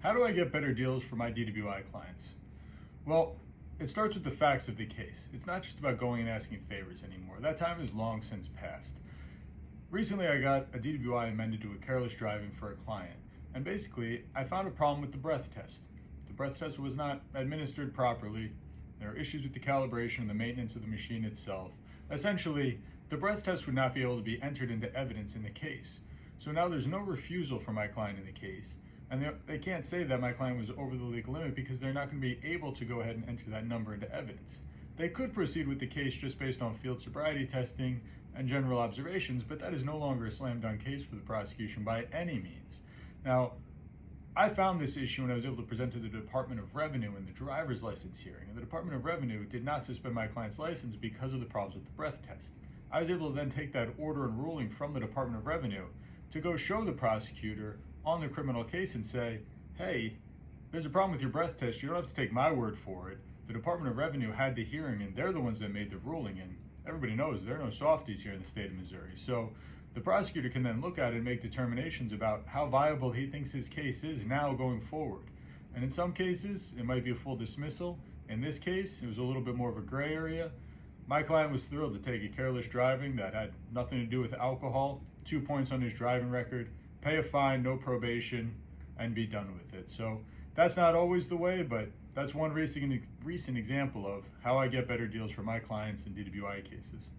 How do I get better deals for my DWI clients? Well, it starts with the facts of the case. It's not just about going and asking favors anymore. That time is long since past. Recently, I got a DWI amended to a careless driving for a client. And basically, I found a problem with the breath test. The breath test was not administered properly. There are issues with the calibration and the maintenance of the machine itself. Essentially, the breath test would not be able to be entered into evidence in the case. So now there's no refusal for my client in the case. And they can't say that my client was over the legal limit because they're not going to be able to go ahead and enter that number into evidence. They could proceed with the case just based on field sobriety testing and general observations, but that is no longer a slam dunk case for the prosecution by any means. Now, I found this issue when I was able to present to the Department of Revenue in the driver's license hearing, and the Department of Revenue did not suspend my client's license because of the problems with the breath test. I was able to then take that order and ruling from the Department of Revenue to go show the prosecutor on the criminal case and say, hey, there's a problem with your breath test. You don't have to take my word for it. The Department of Revenue had the hearing, and they're the ones that made the ruling, and everybody knows there are no softies here in the state of Missouri. So the prosecutor can then look at it and make determinations about how viable he thinks his case is now going forward. And in some cases, it might be a full dismissal. In this case, it was a little bit more of a gray area. My client was thrilled to take a careless driving that had nothing to do with alcohol, 2 points on his driving record, pay a fine, no probation, and be done with it. So that's not always the way, but that's one recent example of how I get better deals for my clients in DWI cases.